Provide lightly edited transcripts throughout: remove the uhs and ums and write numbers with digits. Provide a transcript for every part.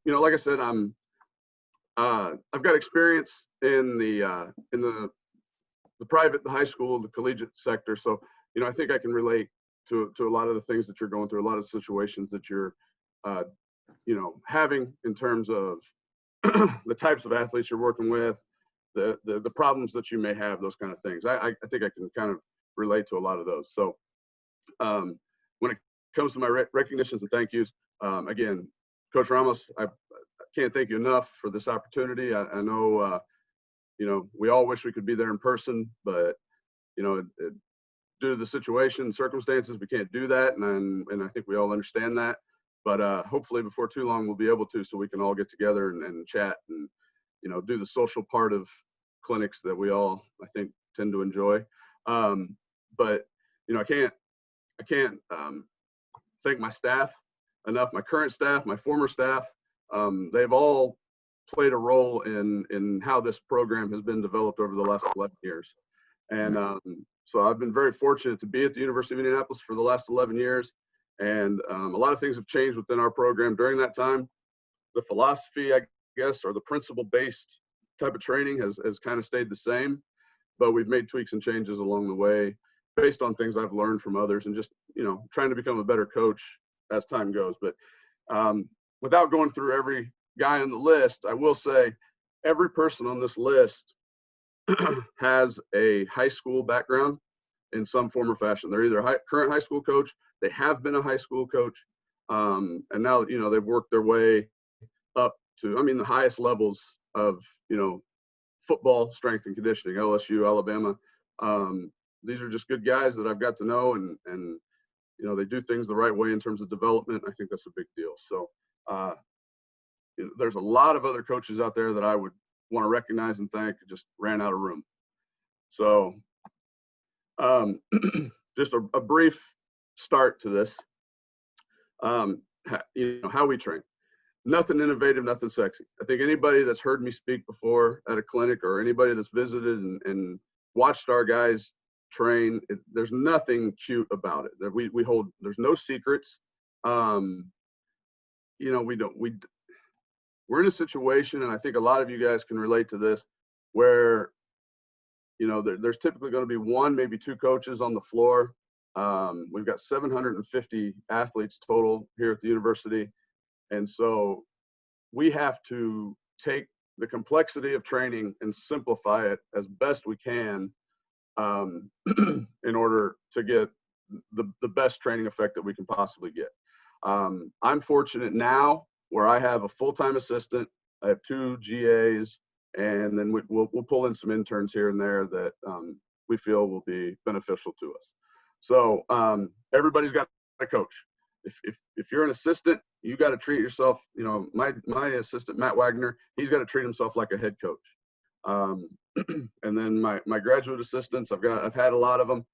like I said, I've got experience in the private, the high school, the collegiate sector. So, I think I can relate to a lot of the things that you're going through, a lot of situations that you're, uh, having in terms of the types of athletes you're working with, the problems that you may have, those kind of things. I think I can kind of relate to a lot of those. So when it comes to my recognitions and thank yous, again, Coach Ramos, I can't thank you enough for this opportunity. I know, we all wish we could be there in person, but, due to the situation, circumstances, we can't do that. And I think we all understand that. But hopefully before too long, we'll be able to, so we can all get together and chat and, do the social part of clinics that we all, I think, tend to enjoy. But, I can't thank my staff enough, my current staff, my former staff. They've all played a role in how this program has been developed over the last 11 years. And so I've been very fortunate to be at the University of Indianapolis for the last 11 years. And a lot of things have changed within our program during that time. The philosophy, I guess, or the principle-based type of training has kind of stayed the same, but we've made tweaks and changes along the way based on things I've learned from others and just, trying to become a better coach as time goes. But without going through every guy on the list, I will say every person on this list has a high school background in some form or fashion. They're either a current high school coach, they have been a high school coach, and now, they've worked their way up to, the highest levels of, football, strength and conditioning, LSU, Alabama. These are just good guys that I've got to know, and they do things the right way in terms of development. I think that's a big deal. So there's a lot of other coaches out there that I would want to recognize and thank. Just ran out of room. So just a brief start to this. How we train. Nothing innovative, nothing sexy. I think anybody that's heard me speak before at a clinic, or anybody that's visited and watched our guys train, there's nothing cute about it. There's no secrets. We're in a situation, and I think a lot of you guys can relate to this, where, there's typically going to be one, maybe two coaches on the floor. We've got 750 athletes total here at the university. And so we have to take the complexity of training and simplify it as best we can in order to get the best training effect that we can possibly get. I'm fortunate now where I have a full-time assistant, I have 2 GAs, and then we'll pull in some interns here and there that we feel will be beneficial to us. So everybody's got a coach. If you're an assistant, you got to treat yourself. My assistant, Matt Wagner, he's got to treat himself like a head coach. And then my graduate assistants, I've had a lot of them.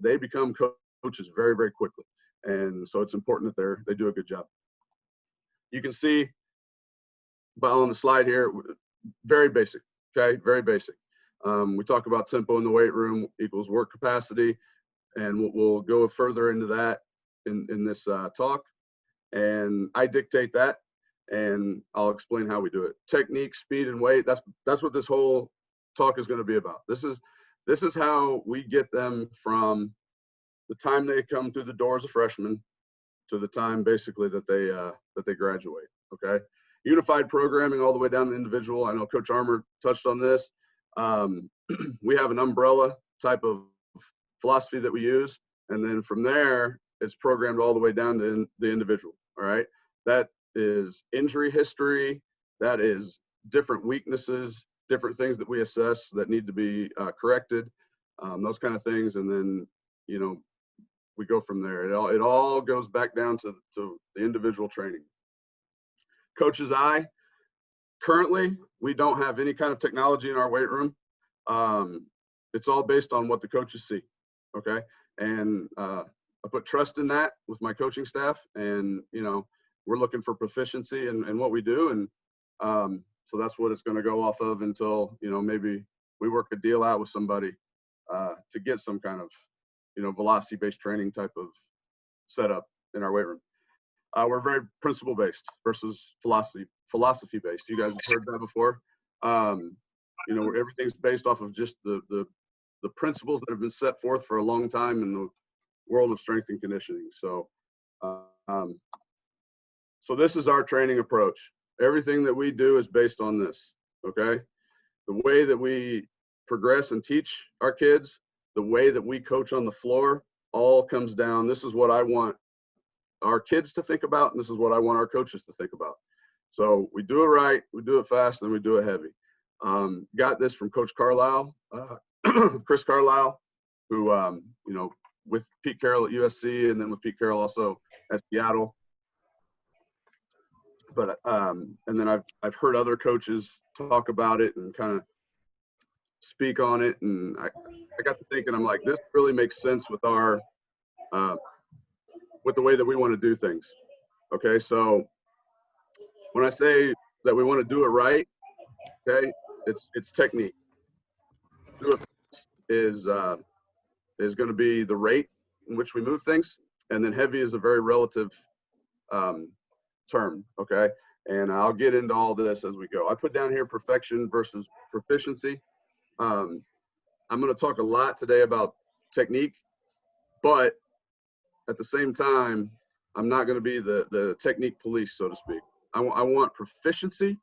They become coaches very, very quickly, and so it's important that they do a good job. You can see, but on the slide here, very basic. Okay, very basic. We talk about tempo in the weight room equals work capacity, and we'll go further into that in this talk. And I dictate that, and I'll explain how we do it. Technique, speed, and weight. That's what this whole talk is going to be about. This is how we get them from the time they come through the door as a freshman to the time basically that they graduate. Okay. Unified programming all the way down to individual. I know Coach Armour touched on this. We have an umbrella type of philosophy that we use, and then from there it's programmed all the way down to the individual. All right, that is injury history, that is different weaknesses, different things that we assess that need to be corrected, those kind of things, and then we go from there. It all goes back down to the individual training. Coach's eye. Currently, we don't have any kind of technology in our weight room. It's all based on what the coaches see, okay? And I put trust in that with my coaching staff, and, we're looking for proficiency in what we do. And so that's what it's going to go off of until, maybe we work a deal out with somebody to get some kind of, velocity-based training type of setup in our weight room. We're very principle based versus philosophy based. You guys have heard that before. You know, everything's based off of just the principles that have been set forth for a long time in the world of strength and conditioning. So, so this is our training approach. Everything that we do is based on this. Okay, the way that we progress and teach our kids, the way that we coach on the floor, all comes down. This is what I want our kids to think about, and this is what I want our coaches to think about. So we do it right, we do it fast, and we do it heavy. Got this from Coach Carlisle, Chris Carlisle, who, you know, with Pete Carroll at USC, and then with Pete Carroll also at Seattle. But and then I've heard other coaches talk about it and kind of speak on it, and I got to thinking, I'm like, this really makes sense with our with the way that we want to do things. Okay, so when I say that we want to do it right, okay, it's technique. Do it is going to be the rate in which we move things, and then heavy is a very relative term. Okay, and I'll get into all this as we go. I put down here perfection versus proficiency. I'm going to talk a lot today about technique, but at the same time, I'm not going to be the technique police, so to speak. I want proficiency,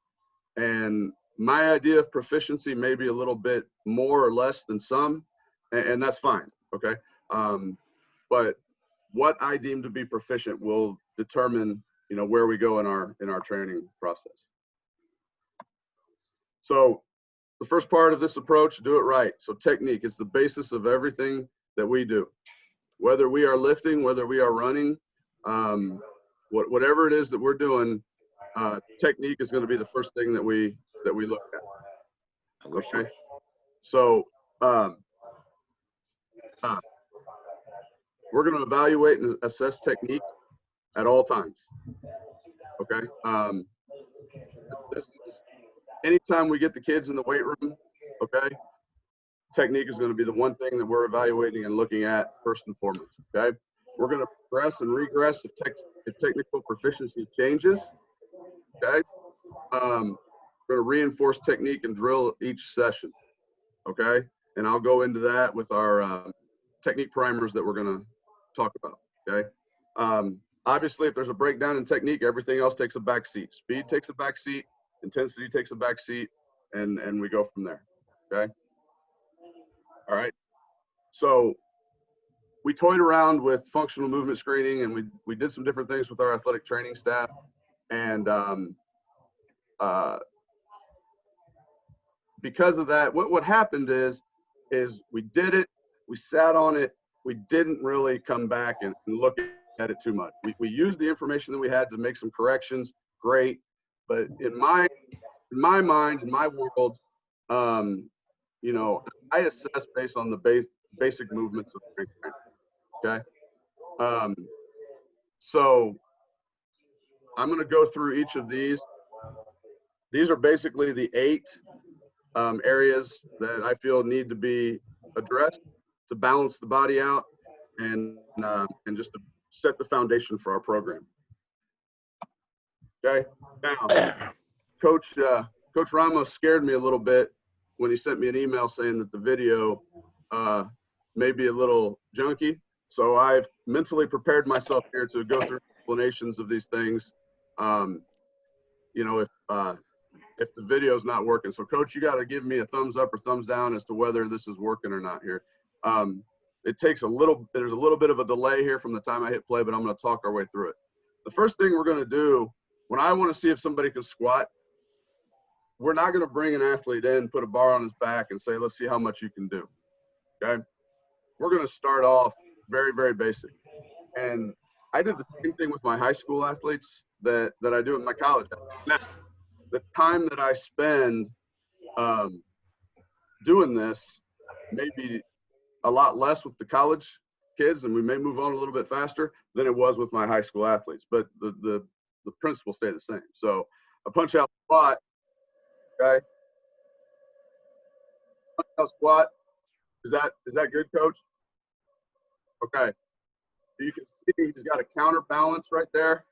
and my idea of proficiency may be a little bit more or less than some, and that's fine, okay? But what I deem to be proficient will determine, you know, where we go in our training process. So the first part of this approach, do it right. So technique is the basis of everything that we do. Whether we are lifting, whether we are running, whatever it is that we're doing, technique is going to be the first thing that we look at. Okay, so we're going to evaluate and assess technique at all times. Okay, anytime we get the kids in the weight room, okay, technique is going to be the one thing that we're evaluating and looking at first and foremost. Okay, we're going to progress and regress if technical proficiency changes. Okay, we're going to reinforce technique and drill each session. Okay, and I'll go into that with our technique primers that we're going to talk about. Okay, obviously, if there's a breakdown in technique, everything else takes a back seat. Speed takes a back seat, intensity takes a back seat, and we go from there. Okay. All right. So we toyed around with functional movement screening, and we did some different things with our athletic training staff. And because of that, what happened is we did it, we sat on it, we didn't really come back and look at it too much. We used the information that we had to make some corrections, great. But in my mind, in my world, you know, I assess based on the basic movements of strength training. Okay. So I'm going to go through each of these. These are basically the 8 areas that I feel need to be addressed to balance the body out and just to set the foundation for our program. Okay. Now, Coach Ramos scared me a little bit when he sent me an email saying that the video may be a little junky. So I've mentally prepared myself here to go through explanations of these things. You know, if the video's not working. So Coach, you got to give me a thumbs up or thumbs down as to whether this is working or not here. It takes there's a little bit of a delay here from the time I hit play, but I'm going to talk our way through it. The first thing we're going to do, when I want to see if somebody can squat, we're not going to bring an athlete in, put a bar on his back and say, let's see how much you can do. Okay. We're going to start off very, very basic. And I did the same thing with my high school athletes that I do with my college athletes. Now, the time that I spend doing this may be a lot less with the college kids, and we may move on a little bit faster than it was with my high school athletes, but the principles stay the same. So a punch out squat, okay? Punch out squat, is that good, Coach? Okay. You can see he's got a counterbalance right there.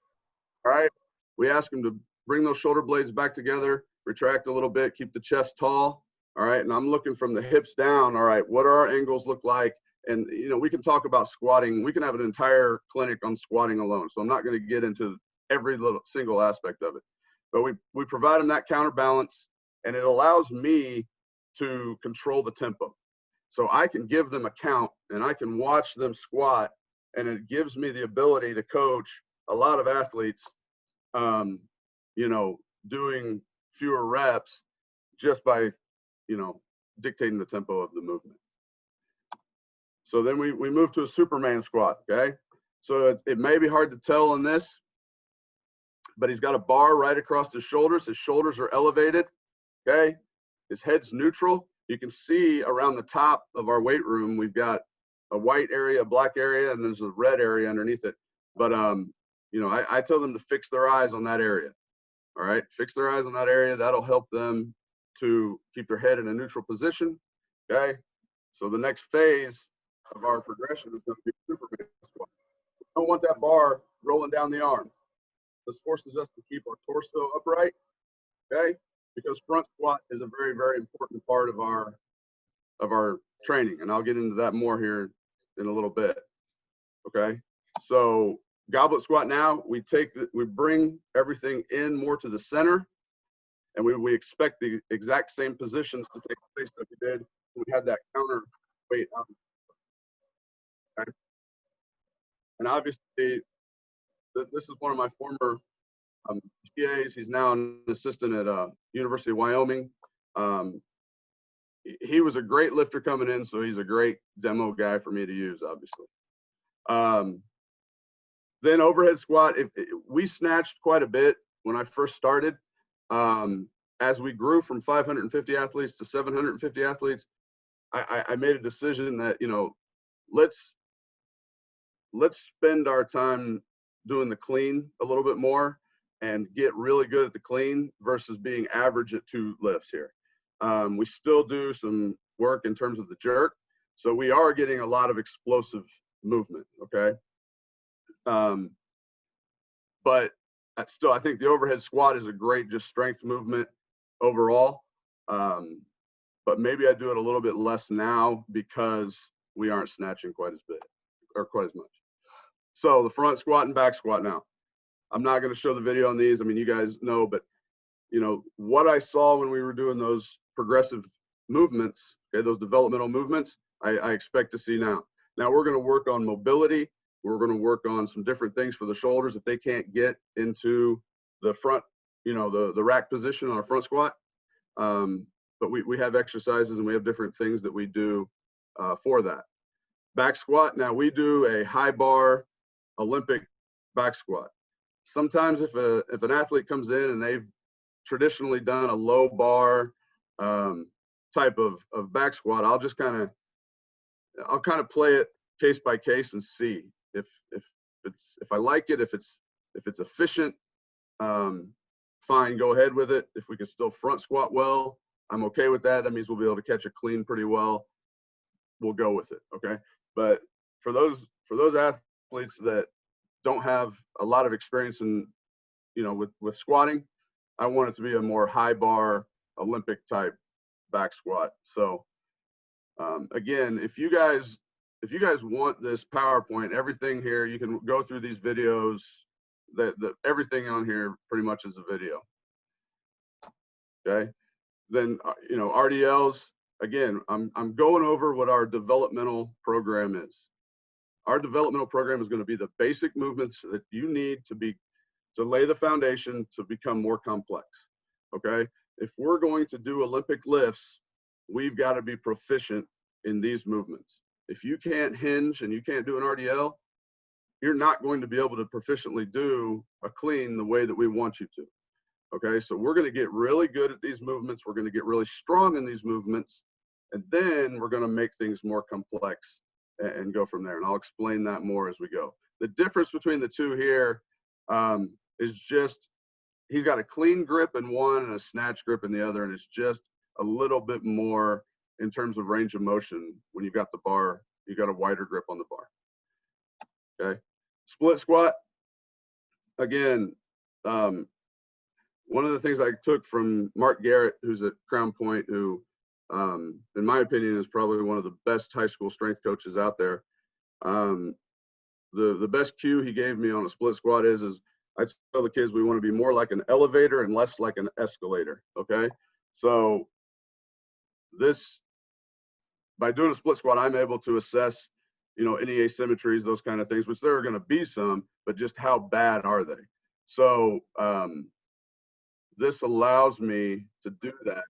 All right. We ask them to bring those shoulder blades back together, retract a little bit, keep the chest tall. All right. And I'm looking from the hips down. All right. What do our angles look like? And, you know, we can talk about squatting. We can have an entire clinic on squatting alone. So I'm not going to get into every little single aspect of it. But we provide them that counterbalance, and it allows me to control the tempo. So I can give them a count, and I can watch them squat, and it gives me the ability to coach a lot of athletes, you know, doing fewer reps just by, you know, dictating the tempo of the movement. So then we move to a Superman squat, okay? So it may be hard to tell in this, but he's got a bar right across his shoulders. His shoulders are elevated, okay? His head's neutral. You can see around the top of our weight room, we've got a white area, a black area, and there's a red area underneath it. But, you know, I tell them to fix their eyes on that area, all right? Fix their eyes on that area. That'll help them to keep their head in a neutral position, okay? So the next phase of our progression is going to be Superman squat. We don't want that bar rolling down the arms. This forces us to keep our torso upright, okay? Because front squat is a very, very important part of our training, and I'll get into that more here in a little bit, okay? So goblet squat now, we bring everything in more to the center, and we expect the exact same positions to take place that we did when we had that counter weight up, okay? And obviously, this is one of my former GAs. He's now an assistant at University of Wyoming. He was a great lifter coming in, so he's a great demo guy for me to use, obviously. Then overhead squat, we snatched quite a bit when I first started. As we grew from 550 athletes to 750 athletes, I made a decision that, you know, let's spend our time doing the clean a little bit more and get really good at the clean versus being average at 2 lifts here. We still do some work in terms of the jerk. So we are getting a lot of explosive movement, okay? But still, I think the overhead squat is a great just strength movement overall. But maybe I do it a little bit less now because we aren't snatching quite as big or quite as much. So the front squat and back squat now. I'm not going to show the video on these. I mean, you guys know, but you know, what I saw when we were doing those progressive movements, okay, those developmental movements, I expect to see now. Now we're going to work on mobility. We're going to work on some different things for the shoulders if they can't get into the front, you know, the rack position on our front squat. But we have exercises and we have different things that we do for that. Back squat, now we do a high bar Olympic back squat. Sometimes if an athlete comes in and they've traditionally done a low bar type of back squat, I'll kind of play it case by case and see if I like it, if it's efficient, fine, go ahead with it. If we can still front squat well, I'm okay with that. That means we'll be able to catch a clean pretty well. We'll go with it, okay? But for those athletes that don't have a lot of experience in, you know, with squatting, I want it to be a more high bar Olympic type back squat. So again, if you guys want this PowerPoint, everything here, you can go through these videos. That everything on here pretty much is a video. Okay. Then you know, RDLs. Again, I'm going over what our developmental program is. Our developmental program is going to be the basic movements that you need to lay the foundation to become more complex. Okay. If we're going to do Olympic lifts, we've got to be proficient in these movements. If you can't hinge and you can't do an RDL, you're not going to be able to proficiently do a clean the way that we want you to. Okay, so we're going to get really good at these movements. We're going to get really strong in these movements, and then we're going to make things more complex and go from there. And I'll explain that more as we go. The difference between the two here is just he's got a clean grip in one and a snatch grip in the other, and it's just a little bit more in terms of range of motion. When you've got the bar, you've got a wider grip on the bar. Okay, split squat. Again, One of the things I took from Mark Garrett, who's at Crown Point, who, in my opinion, is probably one of the best high school strength coaches out there. The best cue he gave me on a split squat is I tell the kids we want to be more like an elevator and less like an escalator. Okay, so by doing a split squat, I'm able to assess, any asymmetries, those kind of things, which there are going to be some, but just how bad are they? So this allows me to do that.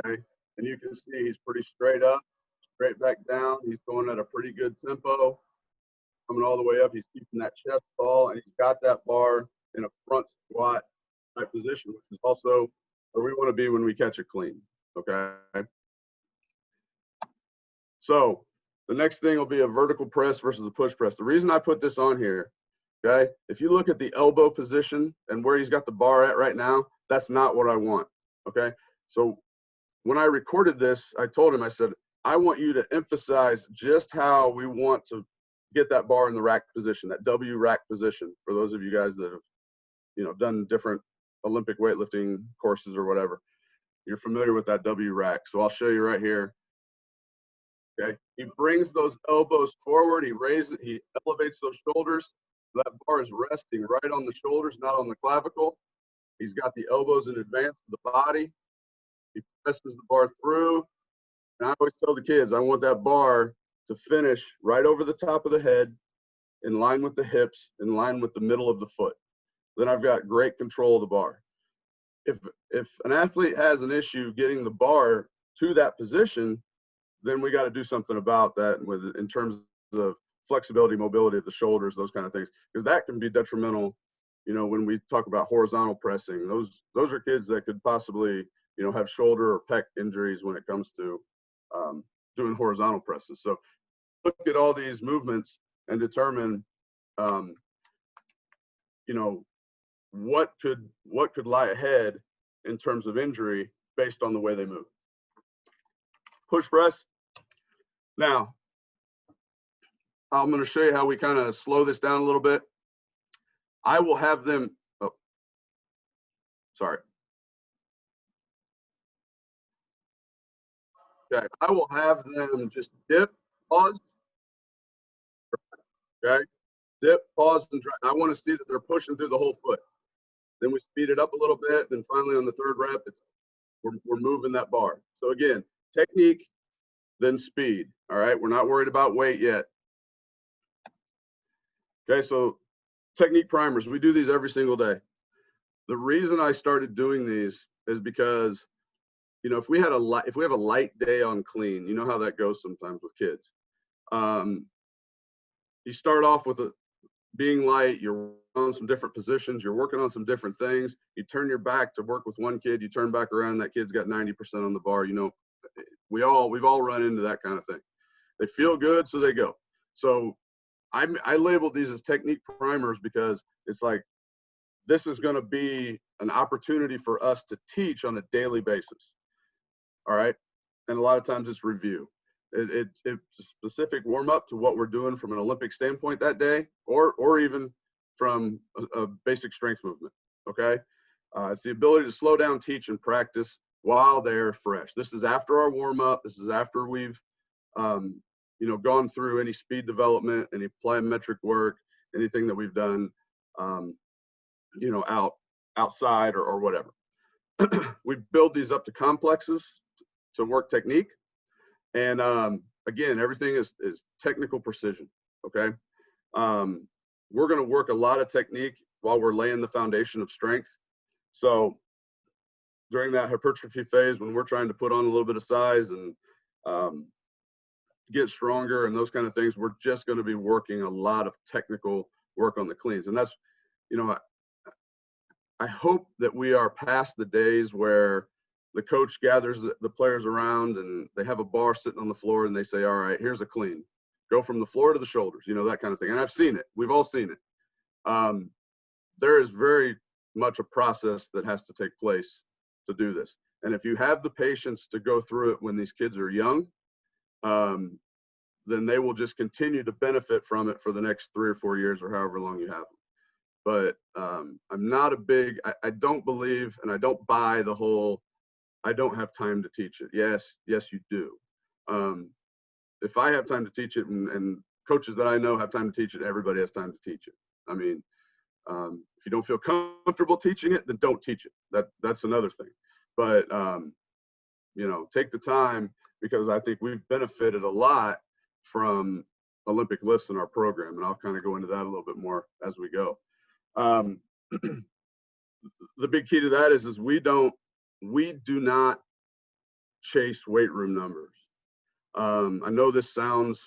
Okay, and you can see he's pretty straight up, straight back down. He's going at a pretty good tempo, coming all the way up. He's keeping that chest tall, and he's got that bar in a front squat type position, which is also where we want to be when we catch it clean. Okay. So the next thing will be a vertical press versus a push press. The reason I put this on here, okay, if you look at the elbow position and where he's got the bar at right now, that's not what I want. Okay. So when I recorded this, I told him, I said, I want you to emphasize just how we want to get that bar in the rack position, that W rack position, for those of you guys that have, done different Olympic weightlifting courses or whatever. You're familiar with that W rack. So I'll show you right here. Okay. He brings those elbows forward. He elevates those shoulders. That bar is resting right on the shoulders, not on the clavicle. He's got the elbows in advance of the body. He presses the bar through. And I always tell the kids, I want that bar to finish right over the top of the head, in line with the hips, in line with the middle of the foot. Then I've got great control of the bar. If an athlete has an issue getting the bar to that position, then we got to do something about that in terms of flexibility, mobility of the shoulders, those kind of things, because that can be detrimental. When we talk about horizontal pressing, those are kids that could possibly, have shoulder or pec injuries when it comes to doing horizontal presses. So look at all these movements and determine, what could lie ahead in terms of injury based on the way they move. Push press. Now, I'm going to show you how we kind of slow this down a little bit. I will have them, Okay, I will have them just dip, pause, okay? Dip, pause, and try. I want to see that they're pushing through the whole foot. Then we speed it up a little bit. Then finally on the third rep, we're moving that bar. So again, technique, then speed. All right, we're not worried about weight yet. Okay, so technique primers. We do these every single day. The reason I started doing these is because, if we have a light day on clean, you know how that goes sometimes with kids. You start off with being light, you're on some different positions, you're working on some different things. You turn your back to work with one kid, you turn back around, that kid's got 90% on the bar. We've all run into that kind of thing. They feel good, so they go. So I labeled these as technique primers because it's like, this is going to be an opportunity for us to teach on a daily basis. All right. And a lot of times it's review. It's a specific warm up to what we're doing from an Olympic standpoint that day, or even from a basic strength movement. Okay. It's the ability to slow down, teach, and practice while they're fresh. This is after our warm up. This is after we've, gone through any speed development, any plyometric work, anything that we've done, outside or whatever. We build these up to complexes to work technique. And again, everything is technical precision. Okay. We're going to work a lot of technique while we're laying the foundation of strength. So during that hypertrophy phase, when we're trying to put on a little bit of size and get stronger and those kind of things, we're just going to be working a lot of technical work on the cleans. And that's, I hope that we are past the days where the coach gathers the players around and they have a bar sitting on the floor and they say, all right, here's a clean. Go from the floor to the shoulders, that kind of thing. And I've seen it. We've all seen it. There is very much a process that has to take place to do this. And if you have the patience to go through it when these kids are young, then they will just continue to benefit from it for the next 3 or 4 years or however long you have them. but I'm not a big, I don't believe, and I don't buy the whole, I don't have time to teach it. Yes, you do. If I have time to teach it, and coaches that I know have time to teach it, everybody has time to teach it. I mean, if you don't feel comfortable teaching it, then don't teach it. That's another thing. But you know, take the time, because I think we've benefited a lot from Olympic lifts in our program, and I'll kind of go into that a little bit more as we go. The big key to that is we do not chase weight room numbers. I know this sounds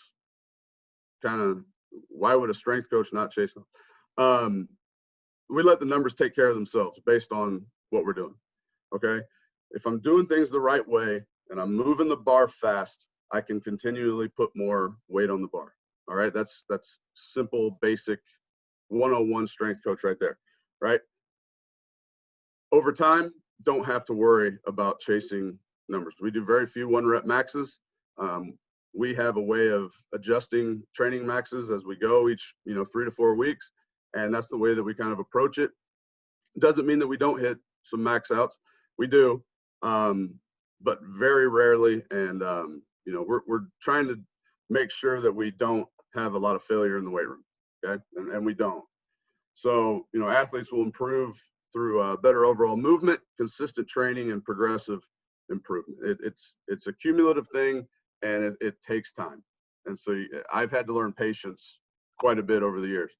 kind of, why would a strength coach not chase them? We let the numbers take care of themselves based on what we're doing. Okay. If I'm doing things the right way and I'm moving the bar fast, I can continually put more weight on the bar. All right. That's simple, basic 101 strength coach right there. Right. Over time, don't have to worry about chasing numbers. We do very few 1-rep maxes. We have a way of adjusting training maxes as we go each, 3 to 4 weeks. And that's the way that we kind of approach it. Doesn't mean that we don't hit some max outs. We do, but very rarely. And, we're trying to make sure that we don't have a lot of failure in the weight room. Okay. And we don't. So, athletes will improve through better overall movement, consistent training, and progressive improvement. It's a cumulative thing, and it takes time. And so I've had to learn patience quite a bit over the years.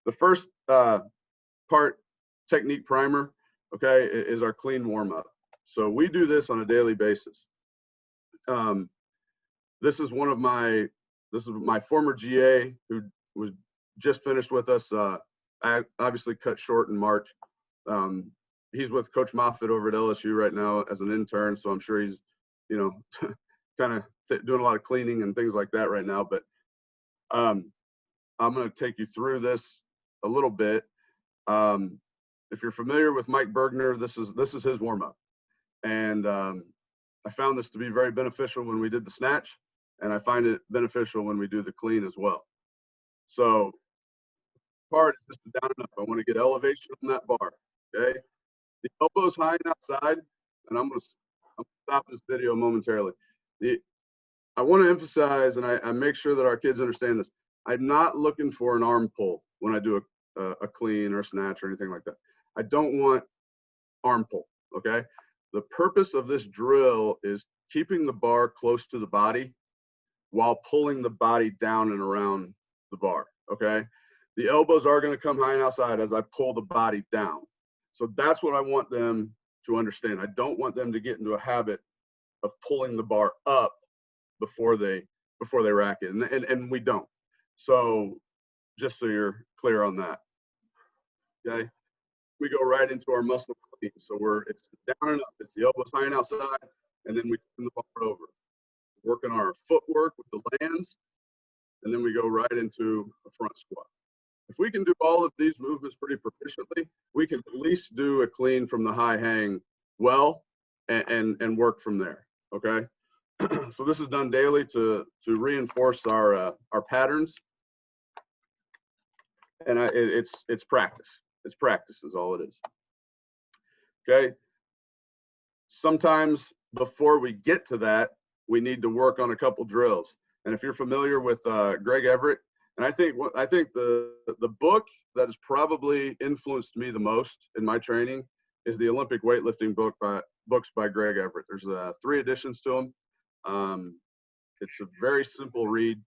The first part, technique primer, okay, is our clean warm-up. So we do this on a daily basis. This is my former GA who was just finished with us. I obviously cut short in March. He's with Coach Moffitt over at LSU right now as an intern, so I'm sure he's, kind of doing a lot of cleaning and things like that right now. But I'm going to take you through this a little bit. If you're familiar with Mike Bergner, this is his warm-up, and I found this to be very beneficial when we did the snatch, and I find it beneficial when we do the clean as well. So part is just down and up. I want to get elevation on that bar. Okay, the elbows high and outside, and I'm gonna stop this video momentarily. I want to emphasize, and I make sure that our kids understand this. I'm not looking for an arm pull when I do a clean or snatch or anything like that. I don't want arm pull. Okay, the purpose of this drill is keeping the bar close to the body while pulling the body down and around the bar. Okay. The elbows are going to come high and outside as I pull the body down. So that's what I want them to understand. I don't want them to get into a habit of pulling the bar up before they rack it. And we don't. So just so you're clear on that. Okay. We go right into our muscle clean. So it's down and up. It's the elbows high and outside. And then we turn the bar over. Working our footwork with the lands. And then we go right into a front squat. If we can do all of these movements pretty proficiently, we can at least do a clean from the high hang well and work from there. Okay. So this is done daily to reinforce our patterns. And it's practice. It's practice is all it is. Okay. Sometimes before we get to that, we need to work on a couple drills. And if you're familiar with Greg Everett, and I think the book that has probably influenced me the most in my training is the Olympic weightlifting books by Greg Everett. There's 3 editions to them. It's a very simple read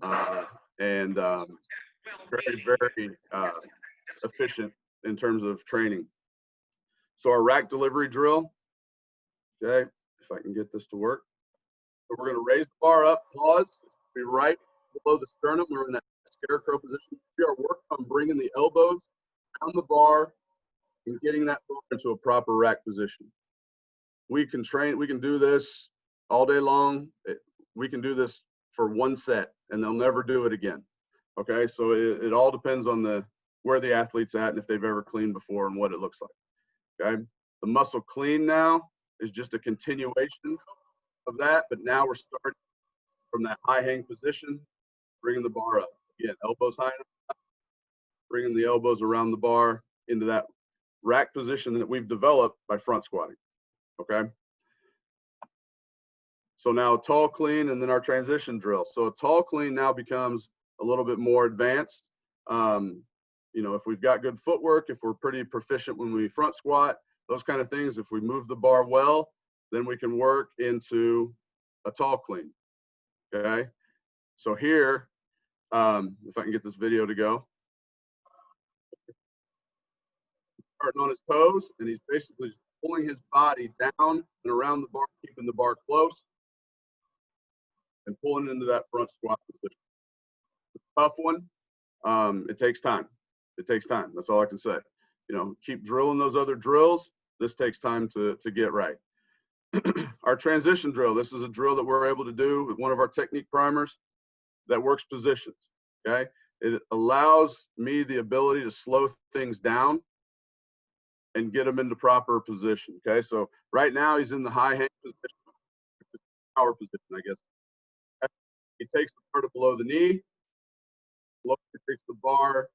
and very, very efficient in terms of training. So our rack delivery drill, okay, if I can get this to work. So we're going to raise the bar up, pause, be right below the sternum. We're in that scarecrow position. We are working on bringing the elbows down the bar and getting that bar into a proper rack position. We can do this all day long. We can do this for 1 set and they'll never do it again. Okay, so it all depends on where the athlete's at and if they've ever cleaned before and what it looks like. Okay, the muscle clean now is just a continuation of that, but now we're starting from that high hang position, bringing the bar up. Again, elbows high enough, bringing the elbows around the bar into that rack position that we've developed by front squatting, okay? So now a tall clean and then our transition drill. So a tall clean now becomes a little bit more advanced. You know, if we've got good footwork, if we're pretty proficient when we front squat, those kind of things, if we move the bar well, then we can work into a tall clean, okay? So here, if I can get this video to go. Starting on his toes, and he's basically just pulling his body down and around the bar, keeping the bar close, and pulling into that front squat position. It's a tough one. It takes time. It takes time. That's all I can say. You know, keep drilling those other drills. This takes time to get right. Our transition drill, this is a drill that we're able to do with one of our technique primers that works positions, okay? It allows me the ability to slow things down and get him into proper position, okay? So right now he's in the high hand position, power position, I guess. He takes the bar to below the knee, takes the bar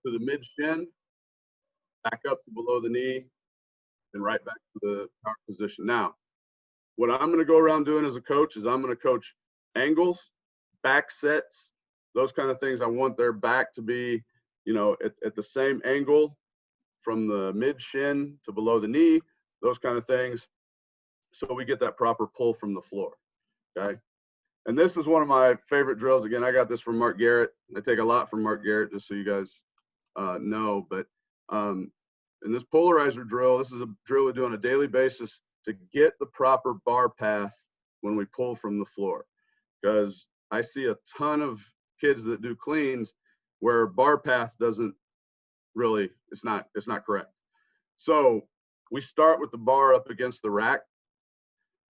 to the mid shin, back up to below the knee, and right back to the power position. Now, what I'm going to go around doing as a coach is I'm going to coach angles, back sets, those kind of things. I want their back to be, you know, at the same angle from the mid shin to below the knee, those kind of things. So we get that proper pull from the floor, okay? And this is one of my favorite drills. Again, I got this from Mark Garrett. I take a lot from Mark Garrett, just so you guys know. But in this polarizer drill, this is a drill we do on a daily basis to get the proper bar path when we pull from the floor. Because I see a ton of kids that do cleans where bar path doesn't really, it's not correct. So we start with the bar up against the rack.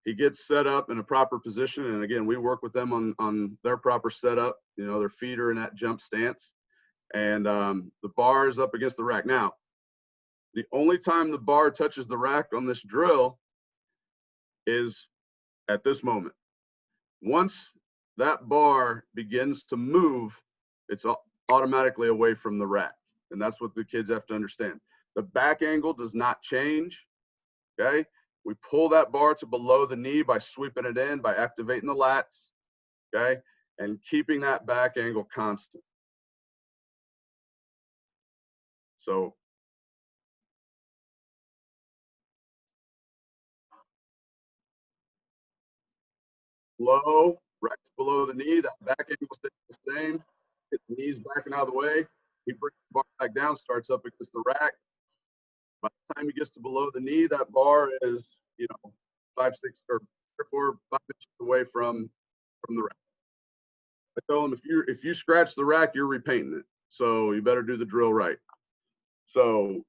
He gets set up in a proper position. And again, we work with them on their proper setup. You know, their feet are in that jump stance. And the bar is up against the rack. Now, the only time the bar touches the rack on this drill is at this moment. Once that bar begins to move, it's automatically away from the rack. And that's what the kids have to understand. The back angle does not change, okay? We pull that bar to below the knee by sweeping it in, by activating the lats, okay? And keeping that back angle constant. So low, right below the knee, that back angle stays the same. Get the knees backing out of the way. He brings the bar back down, starts up against the rack. By the time he gets to below the knee, that bar is, you know, 5, 6, or 4, 5 inches away from the rack. I tell him, if you scratch the rack, you're repainting it. So you better do the drill right. So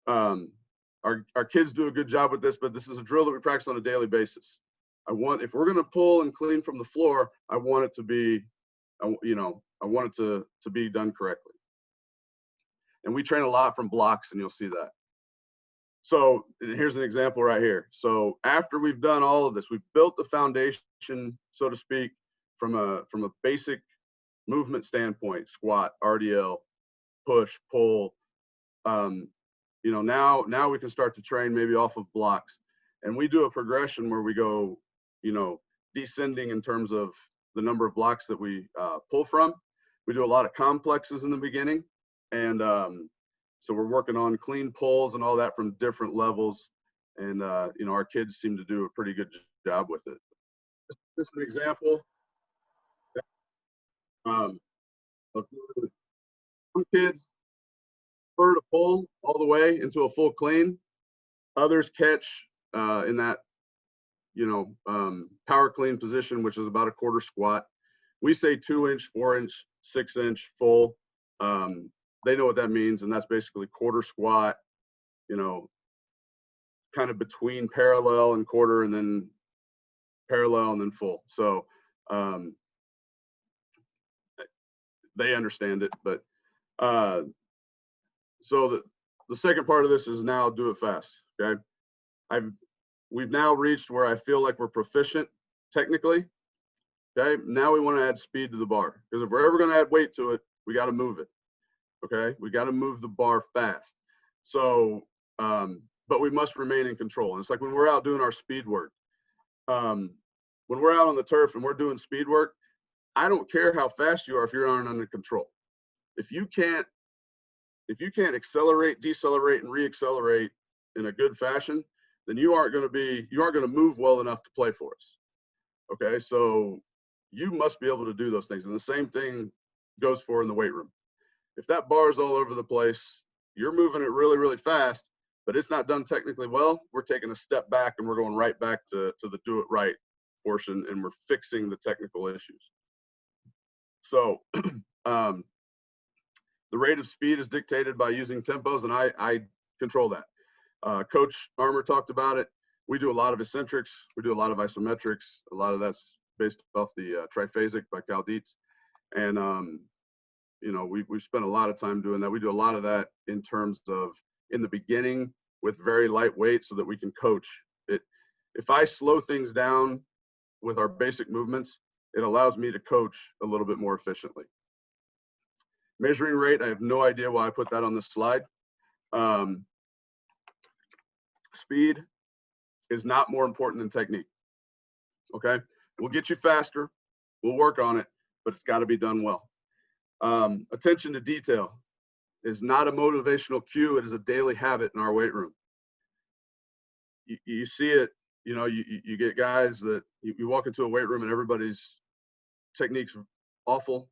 our kids do a good job with this, but this is a drill that we practice on a daily basis. If we're going to pull and clean from the floor, I want it to be, you know, I want it to be done correctly. And we train a lot from blocks, and you'll see that. So here's an example right here. So after we've done all of this, we've built the foundation, so to speak, from a basic movement standpoint: squat, RDL, push, pull. You know, now we can start to train maybe off of blocks, and we do a progression where we go, you know, descending in terms of the number of blocks that we pull from. We do a lot of complexes in the beginning, and so we're working on clean pulls and all that from different levels, and you know, our kids seem to do a pretty good job with it. This is an example. Some kids prefer to pull all the way into a full clean. Others catch in that, you know, power clean position, which is about a quarter squat. We say 2-inch, 4-inch, 6-inch full. They know what that means, and that's basically quarter squat, you know, kind of between parallel and quarter, and then parallel and then full. So they understand it. But so the second part of this is now do it fast. Okay, we've now reached where I feel like we're proficient technically. Okay, now we want to add speed to the bar, because if we're ever going to add weight to it, we got to move it. Okay, we got to move the bar fast. So, but we must remain in control. And it's like when we're out doing our speed work. When we're out on the turf and we're doing speed work, I don't care how fast you are if you're not under control. If you can't accelerate, decelerate, and reaccelerate in a good fashion, then you aren't going to move well enough to play for us. Okay, so you must be able to do those things. And the same thing goes for in the weight room. If that bar is all over the place, you're moving it really, really fast, but it's not done technically well, we're taking a step back and we're going right back to the do it right portion, and we're fixing the technical issues. So the rate of speed is dictated by using tempos, and I control that. Coach Armour talked about it. We do a lot of eccentrics. We do a lot of isometrics. A lot of that's based off the triphasic by Cal Dietz. And, you know, we've spent a lot of time doing that. We do a lot of that in terms of in the beginning with very light weight so that we can coach it. If I slow things down with our basic movements, it allows me to coach a little bit more efficiently. Measuring rate, I have no idea why I put that on this slide. Speed is not more important than technique. Okay, we'll get you faster, we'll work on it, but it's got to be done well. Attention to detail is not a motivational cue, it is a daily habit in our weight room. You see it, you know, you get guys that you walk into a weight room and everybody's technique's awful,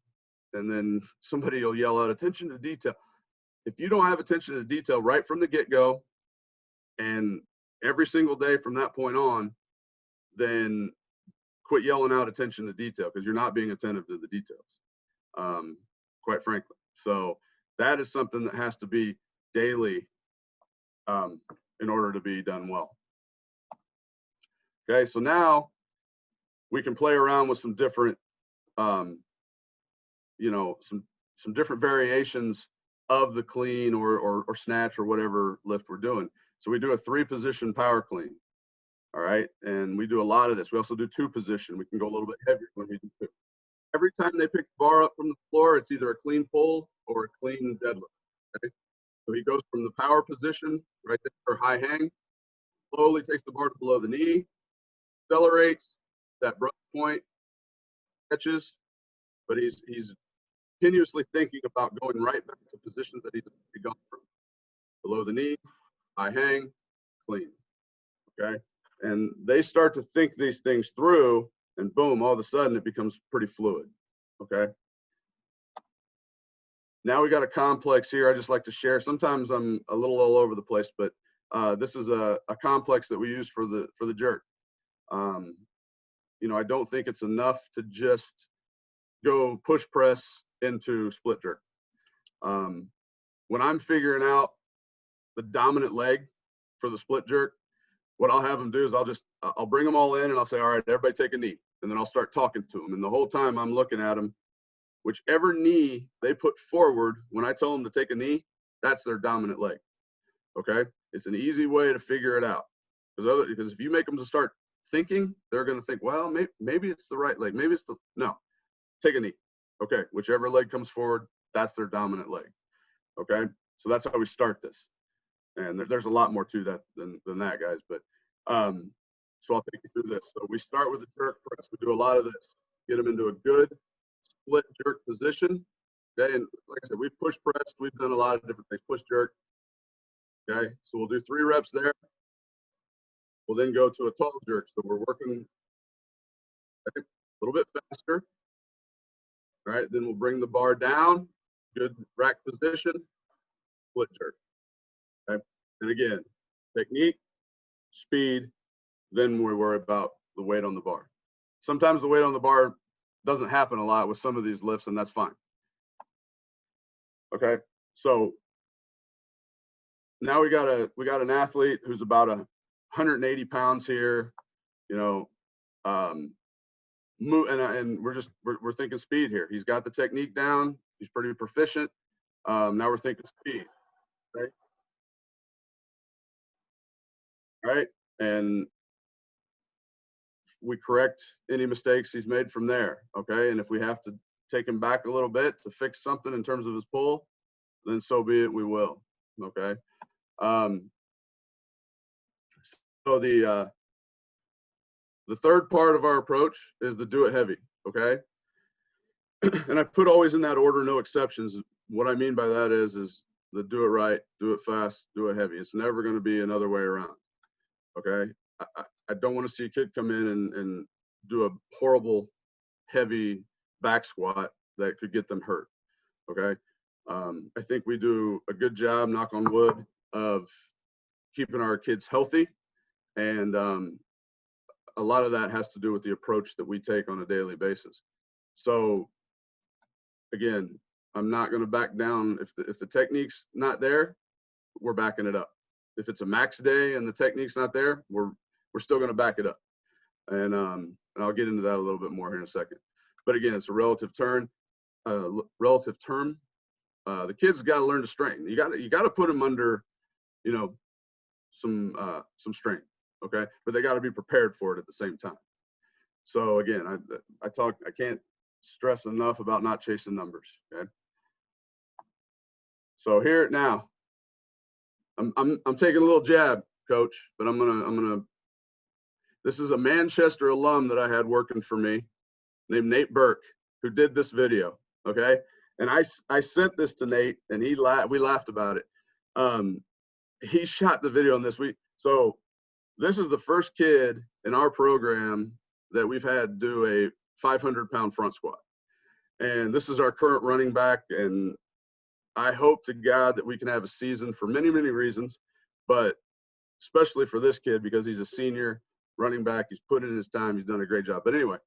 and then somebody will yell out attention to detail. If you don't have attention to detail right from the get-go and every single day from that point on, then quit yelling out attention to detail, because you're not being attentive to the details, quite frankly. So that is something that has to be daily in order to be done well. Okay, so now we can play around with some different, you know, some different variations of the clean or snatch or whatever lift we're doing. So we do a 3-position power clean. All right, and we do a lot of this. We also do 2-position. We can go a little bit heavier when we do 2. Every time they pick the bar up from the floor, it's either a clean pull or a clean deadlift. Okay? So he goes from the power position, right there, or high hang, slowly takes the bar to below the knee, accelerates, that brush point catches, but he's continuously thinking about going right back to positions that he's gone from. Below the knee, high hang, clean. Okay, and they start to think these things through, and boom, all of a sudden it becomes pretty fluid. Okay, now we got a complex here I just like to share. Sometimes I'm a little all over the place, but this is a complex that we use for the jerk. You know, I don't think it's enough to just go push press into split jerk. When I'm figuring out the dominant leg for the split jerk, what I'll have them do is I'll bring them all in and I'll say, all right, everybody take a knee. And then I'll start talking to them. And the whole time I'm looking at them, whichever knee they put forward, when I tell them to take a knee, that's their dominant leg. Okay. It's an easy way to figure it out. Because if you make them to start thinking, they're going to think, well, maybe it's the right leg. Maybe it's no, take a knee. Okay. Whichever leg comes forward, that's their dominant leg. Okay. So that's how we start this. And there's a lot more to that than that, guys. But so I'll take you through this. So we start with the jerk press. We do a lot of this. Get them into a good split jerk position. Okay, and like I said, we've push pressed. We've done a lot of different things. Push jerk. Okay, so we'll do 3 reps there. We'll then go to a tall jerk. So we're working a little bit faster. All right, then we'll bring the bar down. Good rack position. Split jerk. Okay, and again, technique, speed, then we worry about the weight on the bar. Sometimes the weight on the bar doesn't happen a lot with some of these lifts, and that's fine. Okay, so now we got an athlete who's about 180 pounds here, you know, and we're thinking speed here. He's got the technique down. He's pretty proficient. Now we're thinking speed. Okay. All right, and we correct any mistakes he's made from there. Okay, and if we have to take him back a little bit to fix something in terms of his pull, then so be it, we will. Okay. So the third part of our approach is the do it heavy. Okay. And I put always in that order, no exceptions. What I mean by that is the do it right, do it fast, do it heavy. It's never going to be another way around. Okay. I don't want to see a kid come in and do a horrible, heavy back squat that could get them hurt. Okay. I think we do a good job, knock on wood, of keeping our kids healthy. And a lot of that has to do with the approach that we take on a daily basis. So again, I'm not going to back down. If the technique's not there, we're backing it up. If it's a max day and the technique's not there, we're still going to back it up. And I'll get into that a little bit more here in a second. But again, it's a relative term. The kids got to learn to strengthen. You got to put them under, some strength. Okay, but they got to be prepared for it at the same time. So again, I can't stress enough about not chasing numbers. Okay. So here now, I'm taking a little jab, Coach, but I'm gonna. This is a Manchester alum that I had working for me, named Nate Burke, who did this video. Okay, and I sent this to Nate, and we laughed about it. He shot the video on this week. So this is the first kid in our program that we've had do a 500-pound front squat. And this is our current running back. And I hope to God that we can have a season for many, many reasons, but especially for this kid because he's a senior running back. He's put in his time. He's done a great job. But anyway,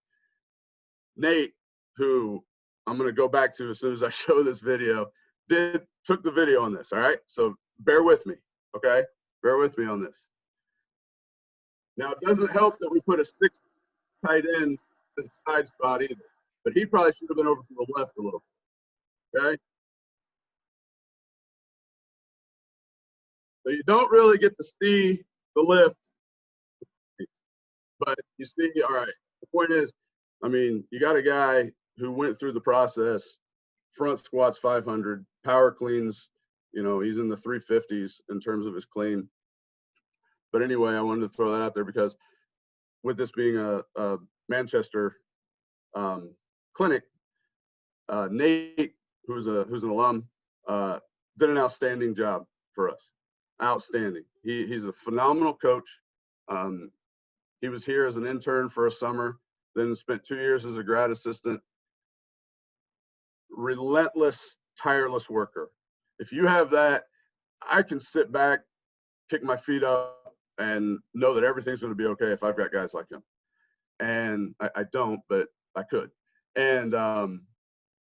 Nate, who I'm going to go back to as soon as I show this video, took the video on this. All right. So bear with me. Okay. Bear with me on this. Now, it doesn't help that we put a 6 tight end as a side spot either, but he probably should have been over to the left a little bit. Okay. So you don't really get to see the lift, but you see, all right, the point is, I mean, you got a guy who went through the process, front squats 500, power cleans, he's in the 350s in terms of his clean. But anyway, I wanted to throw that out there because with this being a Manchester clinic, Nate, who's an alum, did an outstanding job for us. Outstanding. He's a phenomenal coach. He was here as an intern for a summer, then spent 2 years as a grad assistant. Relentless, tireless worker. If you have that, I can sit back, kick my feet up, and know that everything's going to be okay if I've got guys like him. And I don't, but I could. And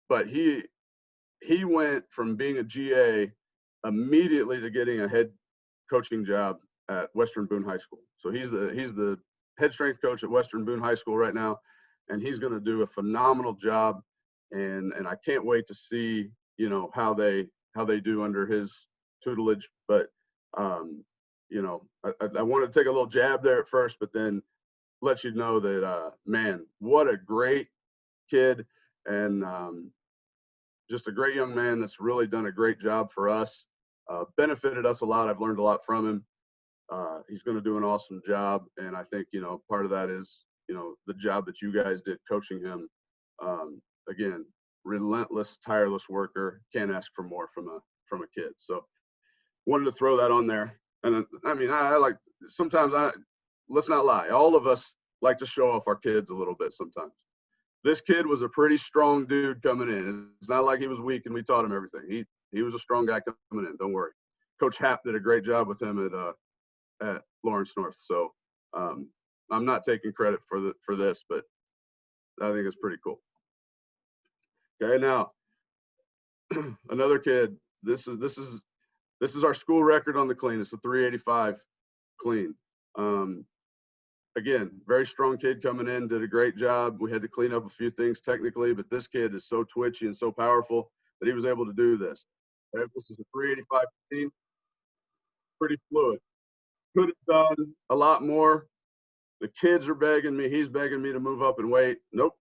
but he went from being a GA immediately to getting a head coaching job at Western Boone High School. So he's the head strength coach at Western Boone High School right now, and he's going to do a phenomenal job. And I can't wait to see how they do under his tutelage. But I wanted to take a little jab there at first, but then let you know that, man, what a great kid and just a great young man that's really done a great job for us, benefited us a lot. I've learned a lot from him. He's going to do an awesome job. And I think, part of that is, the job that you guys did coaching him. Again, relentless, tireless worker. Can't ask for more from a kid. So wanted to throw that on there. And I mean, I like, sometimes let's not lie. All of us like to show off our kids a little bit sometimes. This kid was a pretty strong dude coming in. It's not like he was weak and we taught him everything. He was a strong guy coming in. Don't worry. Coach Happ did a great job with him at Lawrence North. So I'm not taking credit for this, but I think it's pretty cool. Okay, now another kid. This is our school record on the clean. It's a 385 clean. Again, very strong kid coming in, did a great job. We had to clean up a few things technically, but this kid is so twitchy and so powerful that he was able to do this. Okay, this is a 385 clean, pretty fluid. Could have done a lot more. The kids are begging me. He's begging me to move up and weight. Nope.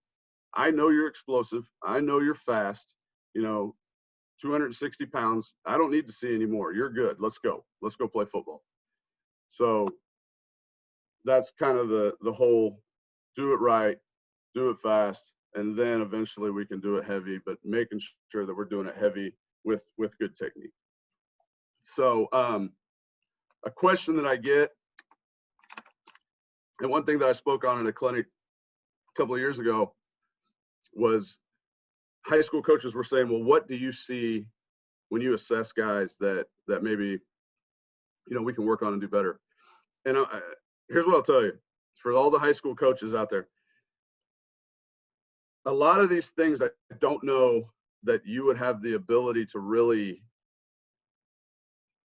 I know you're explosive. I know you're fast. 260 pounds. I don't need to see any more. You're good. Let's go. Let's go play football. So that's kind of the whole do it right, do it fast, and then eventually we can do it heavy, but making sure that we're doing it heavy with good technique. So a question that I get, and one thing that I spoke on in a clinic a couple of years ago was high school coaches were saying, well, what do you see when you assess guys that maybe, you know, we can work on and do better? And here's what I'll tell you, for all the high school coaches out there, a lot of these things I don't know that you would have the ability to really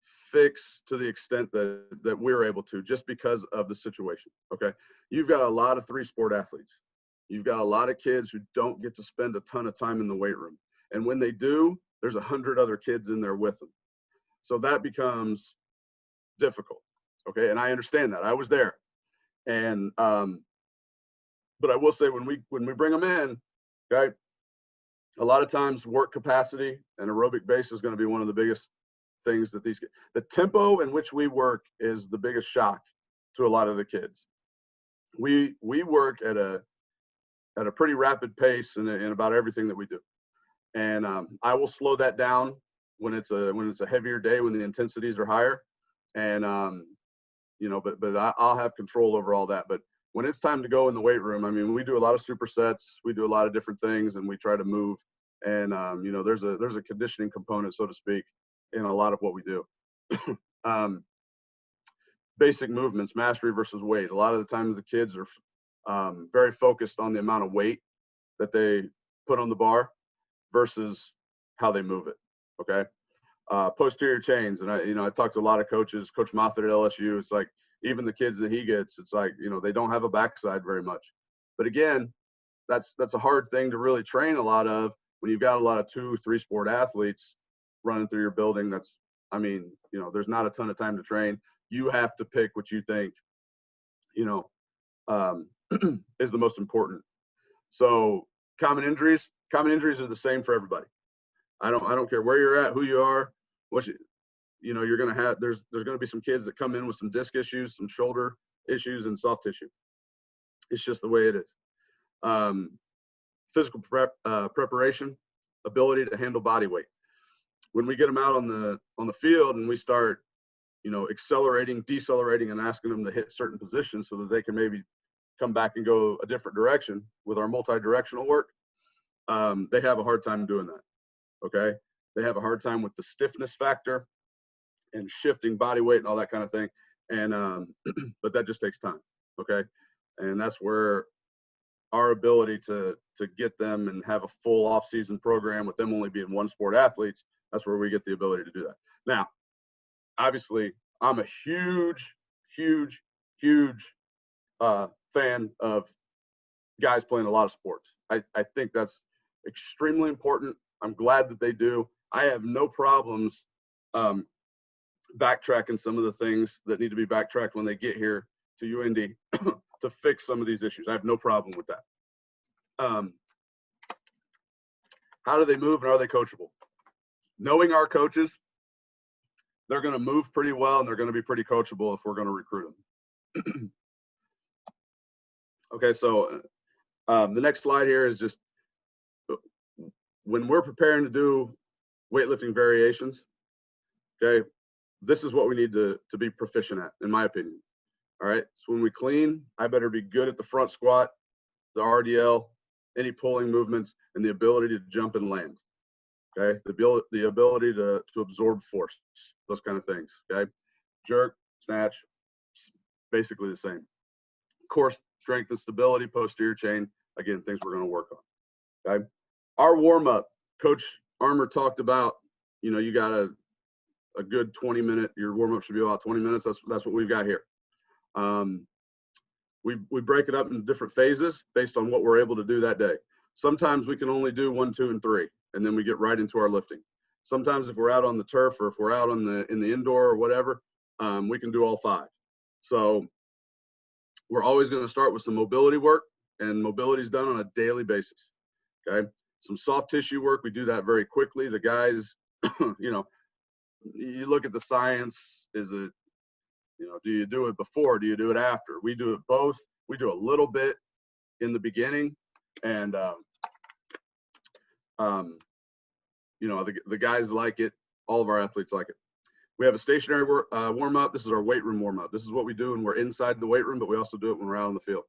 fix to the extent that we're able to, just because of the situation. Okay, you've got a lot of 3-sport athletes. You've got a lot of kids who don't get to spend a ton of time in the weight room, and when they do, there's 100 other kids in there with them. So that becomes difficult. Okay, and I understand that. I was there, and but I will say when we bring them in, okay, a lot of times work capacity and aerobic base is going to be one of the biggest things that the tempo in which we work is the biggest shock to a lot of the kids. We work at a pretty rapid pace in about everything that we do, and I will slow that down when it's a heavier day, when the intensities are higher, and you know, but I'll have control over all that. But when it's time to go in the weight room, I mean, we do a lot of supersets, we do a lot of different things, and we try to move. And you know, there's a conditioning component, so to speak, in a lot of what we do. Basic movements, mastery versus weight. A lot of the times the kids are very focused on the amount of weight that they put on the bar versus how they move it. Okay. Posterior chains. And I talked to a lot of coaches, Coach Moffitt at LSU. It's like, even the kids that he gets, it's like, you know, they don't have a backside very much. But again, that's a hard thing to really train a lot of when you've got a lot of 2-3 sport athletes running through your building. That's, I mean, you know, there's not a ton of time to train. You have to pick what you think, you know, is the most important. So common injuries are the same for everybody. I don't care where you're at, who you are, you know, you're going to have, there's going to be some kids that come in with some disc issues, some shoulder issues, and soft tissue. It's just the way it is. Physical preparation, ability to handle body weight. When we get them out on the field and we start, you know, accelerating, decelerating, and asking them to hit certain positions so that they can maybe come back and go a different direction with our multi-directional work, they have a hard time doing that. Okay, they have a hard time with the stiffness factor and shifting body weight and all that kind of thing. And but that just takes time. Okay, and that's where our ability to get them and have a full off-season program with them only being 1-sport athletes, that's where we get the ability to do that. Now, obviously, I'm a huge fan of guys playing a lot of sports. I think that's extremely important. I'm glad that they do. I have no problems backtracking some of the things that need to be backtracked when they get here to UINDY to fix some of these issues. I have no problem with that. How do they move, and are they coachable? Knowing our coaches, they're going to move pretty well, and they're going to be pretty coachable if we're going to recruit them. Okay, so the next slide here is just when we're preparing to do weightlifting variations, okay, this is what we need to be proficient at, in my opinion. All right, so when we clean, I better be good at the front squat, the RDL, any pulling movements, and the ability to jump and land. Okay, the ability to absorb force, those kind of things. Okay, jerk, snatch, basically the same. Core strength and stability, posterior chain, again, things we're going to work on. Okay, our warm up, Coach Armour talked about, you know, you got a good 20-minute, your warm up should be about 20 minutes. That's what we've got here. We break it up in different phases based on what we're able to do that day. Sometimes we can only do 1, 2, and 3, and then we get right into our lifting. Sometimes if we're out on the turf or if we're out in the indoor or whatever, we can do all 5. So we're always going to start with some mobility work, and mobility is done on a daily basis. Okay. Some soft tissue work, we do that very quickly. The guys, you know, you look at the science, is it, you know, do you do it before? Do you do it after? We do it both. We do a little bit in the beginning, and you know, the guys like it. All of our athletes like it. We have a stationary warm up. This is our weight room warm up. This is what we do when we're inside the weight room, but we also do it when we're out on the field.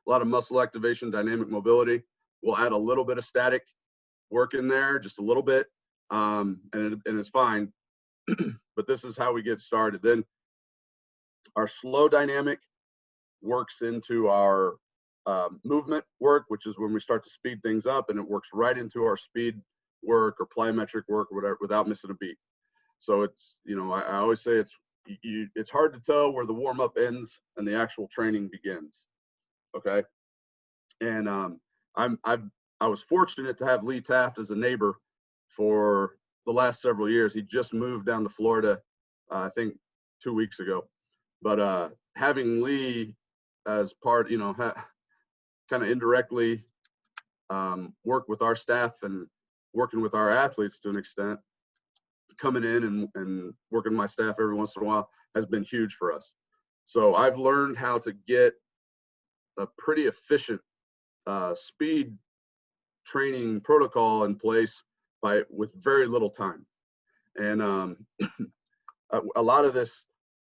A lot of muscle activation, dynamic mobility. We'll add a little bit of static work in there, just a little bit, and it's fine. But this is how we get started. Then our slow dynamic works into our movement work, which is when we start to speed things up, and it works right into our speed work or plyometric work or whatever without missing a beat. So it's, you know, I always say it's hard to tell where the warm up ends and the actual training begins. Okay. And I was fortunate to have Lee Taft as a neighbor for the last several years. He just moved down to Florida, I think 2 weeks ago. But having Lee as part, you know, kind of indirectly work with our staff and working with our athletes to an extent, coming in and working with my staff every once in a while has been huge for us. So I've learned how to get a pretty efficient speed training protocol in place with very little time. And a lot of this,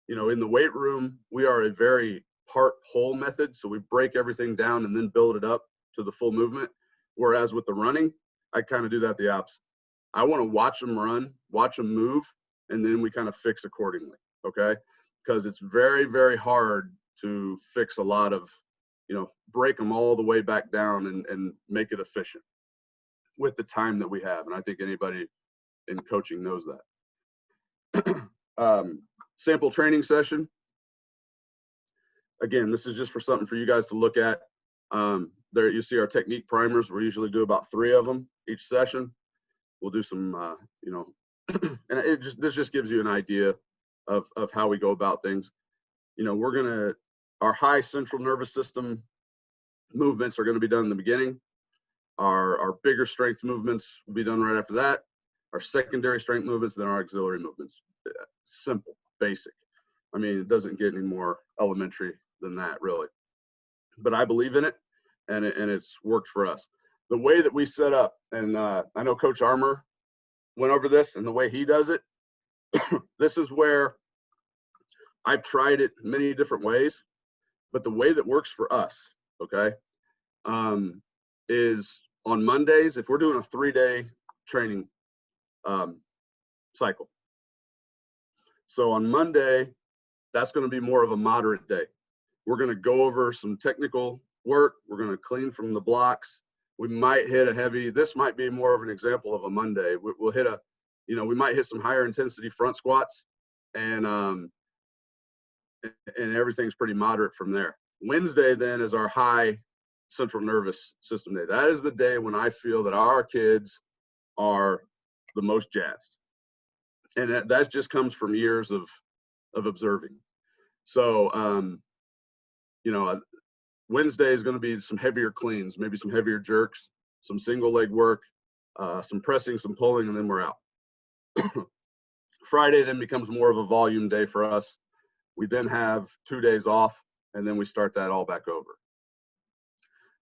you know, in the weight room, we are a very part whole method. So we break everything down and then build it up to the full movement. Whereas with the running, I kind of do that the opposite. I want to watch them run, watch them move, and then we kind of fix accordingly. Okay. Because it's very, very hard to fix a lot of, you know, break them all the way back down and make it efficient with the time that we have. And I think anybody in coaching knows that. Sample training session. Again, this is just for something for you guys to look at. There you see our technique primers. We usually do about 3 of them each session. We'll do some, you know, and this just gives you an idea of how we go about things. You know, our high central nervous system movements are going to be done in the beginning. Our bigger strength movements will be done right after that. Our secondary strength movements, then our auxiliary movements. Simple, basic. I mean, it doesn't get any more elementary than that, really. But I believe in it, and it's worked for us. The way that we set up, and I know Coach Armour went over this, and the way he does it, this is where I've tried it many different ways, but the way that works for us, okay, is on Mondays, if we're doing a 3-day training cycle. So on Monday, that's going to be more of a moderate day. We're going to go over some technical work. We're going to clean from the blocks. We might hit a heavy, this might be more of an example of a Monday. We'll hit we might hit some higher intensity front squats, and everything's pretty moderate from there. Wednesday then is our high central nervous system day. That is the day when I feel that our kids are the most jazzed. And that just comes from years of observing. So, you know, Wednesday is going to be some heavier cleans, maybe some heavier jerks, some single leg work, some pressing, some pulling, and then we're out. Friday then becomes more of a volume day for us. We then have 2 days off, and then we start that all back over.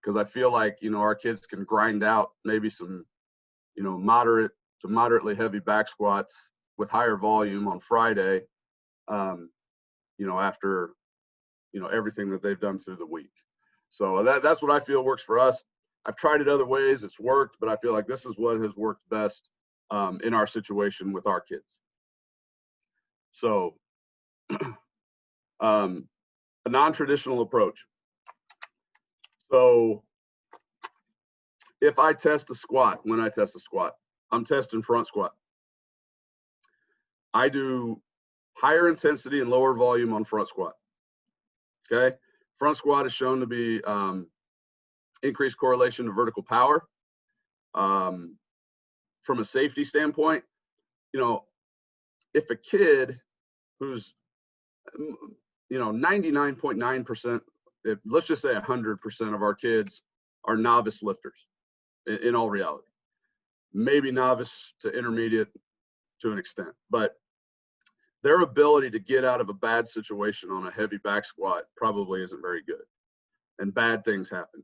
Because I feel like, you know, our kids can grind out maybe some, you know, moderate to moderately heavy back squats with higher volume on Friday, you know, after, you know, everything that they've done through the week. So that's what I feel works for us. I've tried it other ways. It's worked, but I feel like this is what has worked best in our situation with our kids. So a non-traditional approach. So if I test a squat, when I test a squat, I'm testing front squat. I do higher intensity and lower volume on front squat. Okay. Front squat is shown to be increased correlation to vertical power. From a safety standpoint, you know, if a kid who's, you know, 99.9%, let's just say 100% of our kids are novice lifters. in all reality. Maybe novice to intermediate to an extent, but their ability to get out of a bad situation on a heavy back squat probably isn't very good, and bad things happen.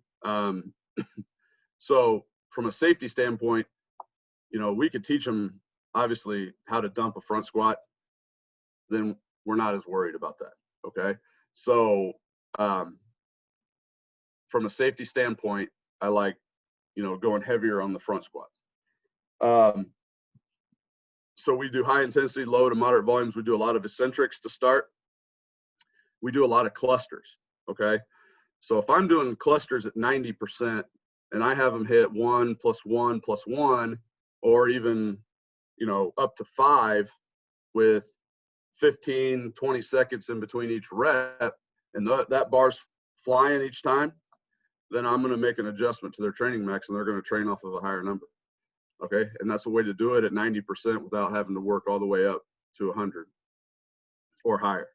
So from a safety standpoint, you know, we could teach them obviously how to dump a front squat, then we're not as worried about that. Okay. So from a safety standpoint, I like, you know, going heavier on the front squats. So we do high intensity, low to moderate volumes. We do a lot of eccentrics to start. We do a lot of clusters. Okay. So if I'm doing clusters at 90% and I have them hit 1 + 1 + 1, or even, you know, up to 5 with 15, 20 seconds in between each rep, and that bar's flying each time, then I'm going to make an adjustment to their training max, and they're going to train off of a higher number. Okay. And that's the way to do it at 90% without having to work all the way up to 100 or higher.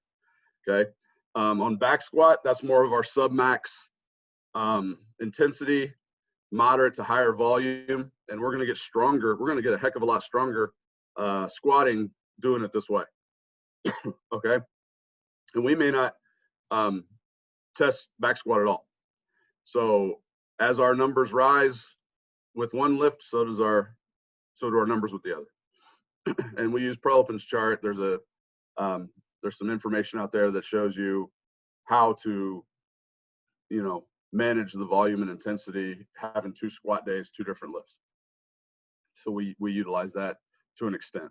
Okay. On back squat, that's more of our sub-max intensity, moderate to higher volume, and we're going to get stronger. We're going to get a heck of a lot stronger squatting doing it this way. Okay. And we may not test back squat at all. So as our numbers rise with one lift, so do our numbers with the other. And we use Prelipin's chart. There's some information out there that shows you how to, you know, manage the volume and intensity, having 2 squat days, 2 different lifts. So we utilize that to an extent.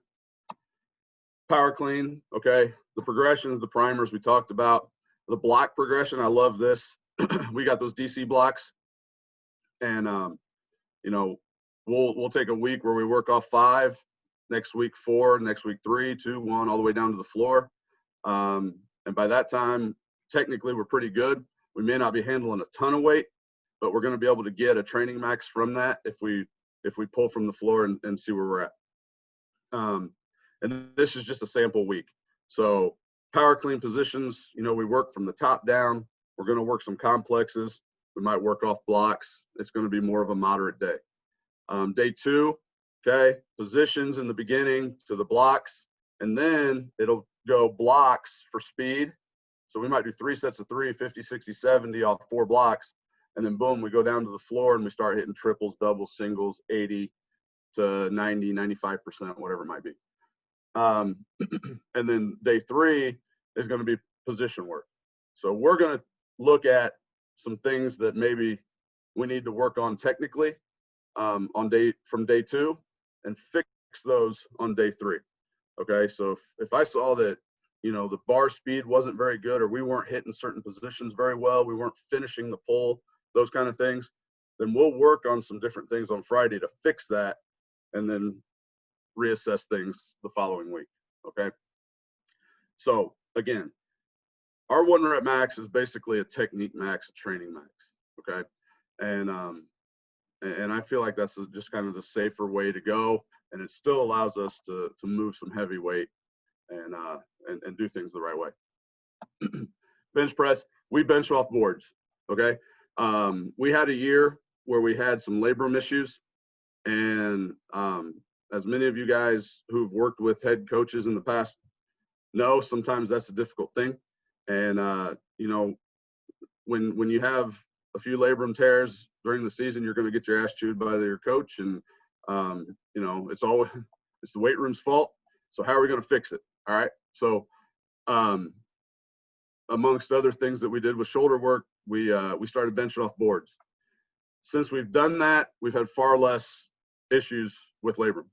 Power clean. Okay. The progressions, the primers we talked about. The block progression, I love this. We got those DC blocks, and you know, we'll take a week where we work off 5, next week 4, next week 3, 2, 1, all the way down to the floor. And by that time, technically we're pretty good. We may not be handling a ton of weight, but we're going to be able to get a training max from that if we pull from the floor and see where we're at. And this is just a sample week. So power clean positions, you know, we work from the top down. We're going to work some complexes. We might work off blocks. It's going to be more of a moderate day. Day 2, okay, positions in the beginning to the blocks, and then it'll go blocks for speed. So we might do 3 sets of 3, 50, 60, 70 off 4 blocks. And then boom, we go down to the floor and we start hitting triples, doubles, singles, 80 to 90, 95%, whatever it might be. And then day 3 is going to be position work. So we're going to look at some things that maybe we need to work on technically from day 2 and fix those on day 3. Okay. So if I saw that, you know, the bar speed wasn't very good, or we weren't hitting certain positions very well, we weren't finishing the pull, those kind of things, then we'll work on some different things on Friday to fix that, and then reassess things the following week. Okay. So again, our 1 rep max is basically a technique max, a training max. Okay. And I feel like that's just kind of the safer way to go. And it still allows us to move some heavy weight and do things the right way. Bench press, we bench off boards. Okay. We had a year where we had some labrum issues, and as many of you guys who've worked with head coaches in the past know, sometimes that's a difficult thing. And you know, when you have a few labrum tears during the season, you're going to get your ass chewed by your coach, and you know, it's the weight room's fault. So how are we going to fix it? All right. So amongst other things that we did with shoulder work, we started benching off boards. Since we've done that, we've had far less issues with labrums.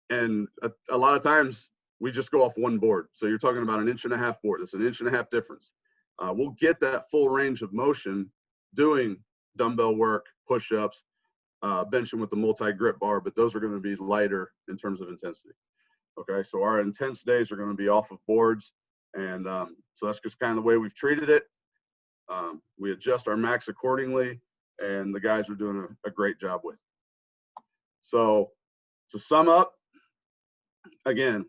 And a lot of times we just go off 1 board. So you're talking about an 1.5 inch board. That's an 1.5 inch difference. We'll get that full range of motion doing dumbbell work, push-ups, benching with the multi-grip bar, but those are going to be lighter in terms of intensity. Okay, so our intense days are going to be off of boards, and so that's just kind of the way we've treated it. We adjust our max accordingly, and the guys are doing a great job with. So to sum up, again,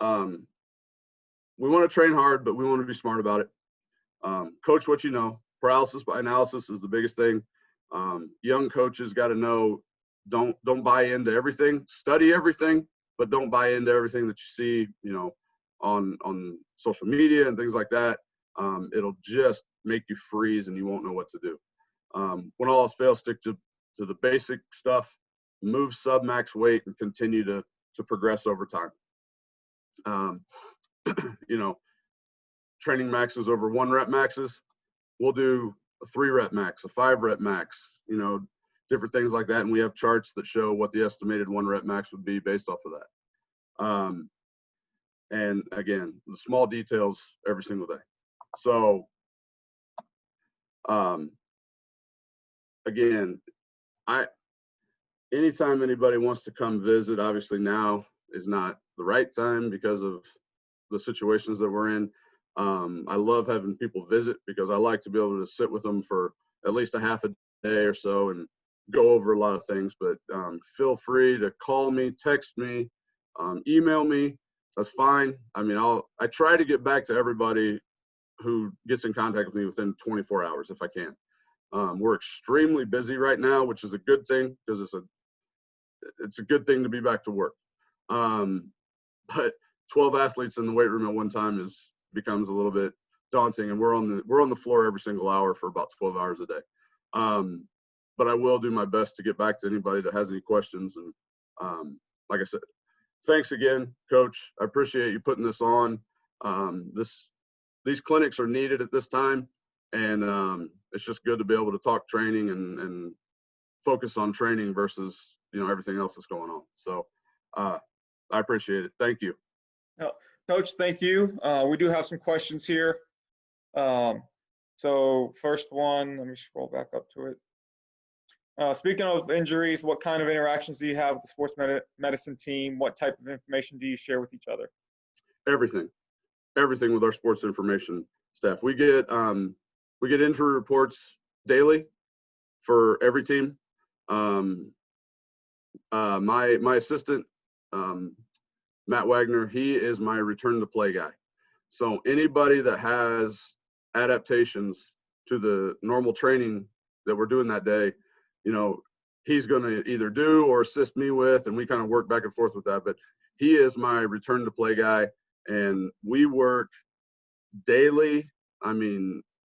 we want to train hard, but we want to be smart about it. Coach what you know. paralysis by analysis is the biggest thing. Young coaches got to know, don't buy into everything. Study everything, but don't buy into everything that you see, on social media and things like that. It'll just make you freeze and you won't know what to do. When all else fails, stick to the basic stuff, move sub max weight, and continue to progress over time. Training maxes over 1 rep maxes. We'll do a 3 rep max, a 5 rep max, different things like that. And we have charts that show what the estimated 1 rep max would be based off of that. And again, the small details every single day. So, again, anytime anybody wants to come visit, obviously now is not the right time because of the situations that we're in. I love having people visit because I like to be able to sit with them for at least a half a day or so and go over a lot of things. But feel free to call me, text me, email me. That's fine. I mean, I try to get back to everybody who gets in contact with me within 24 hours if I can. We're extremely busy right now, which is a good thing because it's a good thing to be back to work. But 12 athletes in the weight room at one time becomes a little bit daunting, and we're on the floor every single hour for about 12 hours a day. But I will do my best to get back to anybody that has any questions. And like I said, thanks again, Coach. I appreciate you putting this on. These clinics are needed at this time, and it's just good to be able to talk training and focus on training versus everything else that's going on. So I appreciate it. Thank you. Coach, thank you. We do have some questions here. So first one, let me scroll back up to it. Speaking of injuries, what kind of interactions do you have with the sports medicine team? What type of information do you share with each other? Everything with our sports information staff. We get injury reports daily for every team. My assistant, Matt Wagner, he is my return to play guy. So anybody that has adaptations to the normal training that we're doing that day, he's going to either do or assist me with, and we kind of work back and forth with that. But he is my return to play guy, and we work daily,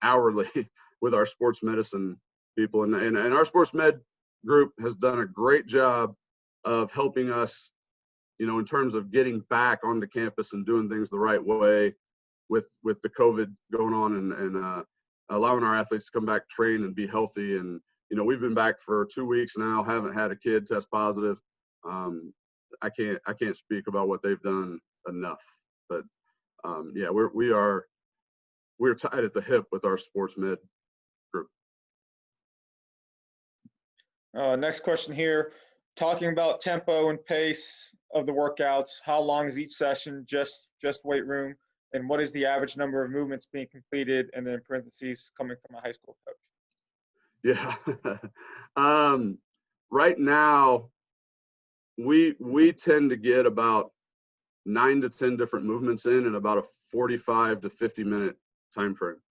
hourly with our sports medicine people. And our sports med group has done a great job of helping us, in terms of getting back onto campus and doing things the right way with the COVID going on and allowing our athletes to come back, train, and be healthy. And, we've been back for 2 weeks now, haven't had a kid test positive. I can't speak about what they've done enough, but yeah, we're tied at the hip with our sports med group. Next question here, talking about tempo and pace of the workouts, how long is each session, just weight room, and what is the average number of movements being completed, and then in parentheses coming from a high school coach? Yeah. Right now, we tend to get about 9 to 10 different movements in about a 45 to 50 minute time frame.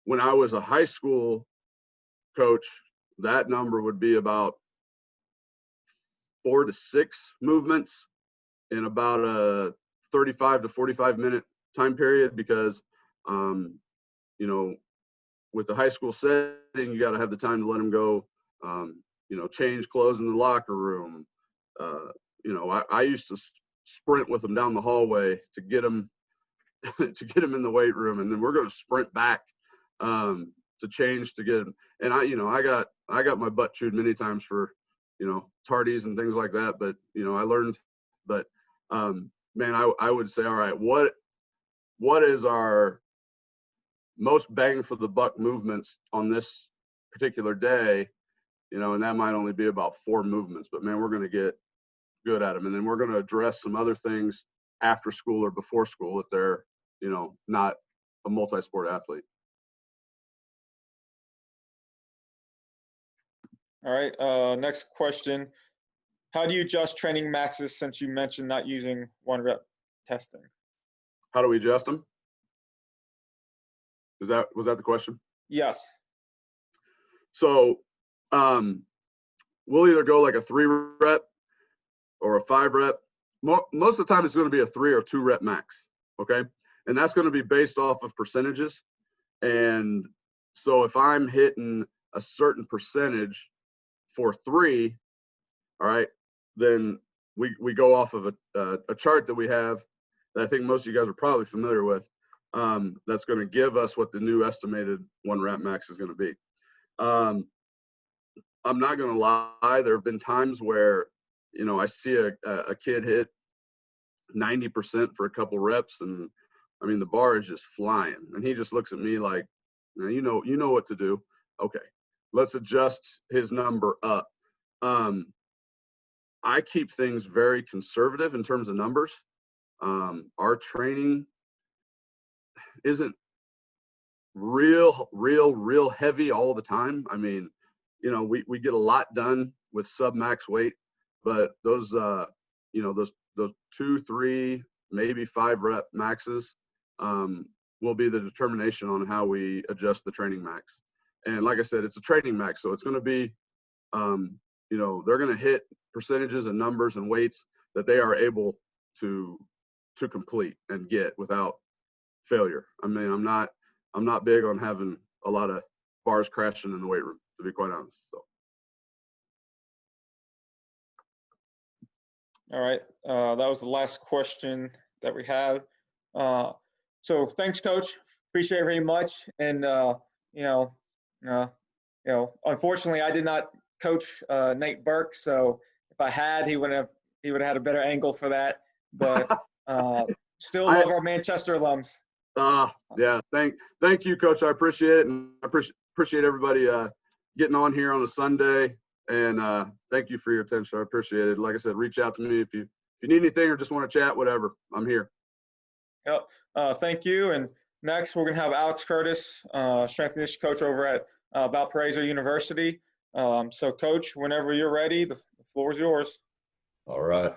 When I was a high school coach, that number would be about 4 to 6 movements in about a 35 to 45 minute time period, because with the high school setting, you got to have the time to let them go, change clothes in the locker room. I used to sprint with them down the hallway to get them in the weight room, and then we're going to sprint back to change to get them. And I got my butt chewed many times for tardies and things like that, but I learned. But man, I would say, all right, what is our most bang for the buck movements on this particular day? And that might only be about 4 movements, but man, we're going to get good at them. And then we're going to address some other things after school or before school if they're not a multi-sport athlete. All right, next question. How do you adjust training maxes, since you mentioned not using 1 rep testing? How do we adjust them? Was that the question? Yes. So we'll either go like a 3 rep or a 5 rep. Most of the time it's going to be a 3 or 2 rep max. Okay. And that's going to be based off of percentages. And so if I'm hitting a certain percentage for 3, all right, then we go off of a chart that we have that I think most of you guys are probably familiar with. That's going to give us what the new estimated 1 rep max is going to be. I'm not going to lie. There have been times where, you know, I see a kid hit 90% for a couple reps, and I mean, the bar is just flying, and he just looks at me like, you know what to do. Okay, let's adjust his number up. I keep things very conservative in terms of numbers. Our training isn't real heavy all the time. I mean, you know, we get a lot done with sub max weight, but those you know, those 2, 3, maybe 5 rep maxes will be the determination on how we adjust the training max. And like I said, it's a training max, so it's going to be you know, they're going to hit percentages and numbers and weights that they are able to complete and get without failure. I mean, I'm not big on having a lot of bars crashing in the weight room, to be quite honest. So. All right. That was the last question that we have. So thanks, Coach. Appreciate it very much. And you know, unfortunately, I did not coach Nate Burke. So if I had, he would have had a better angle for that. But still love our Manchester alums. Yeah. Thank you, Coach. I appreciate it, and I appreciate everybody getting on here on a Sunday. And thank you for your attention. I appreciate it. Like I said, reach out to me if you need anything or just want to chat, whatever. I'm here. Yep. Thank you. And next, we're going to have Alex Curtis, strength and conditioning coach over at Valparaiso University. So, Coach, whenever you're ready, the floor is yours. All right.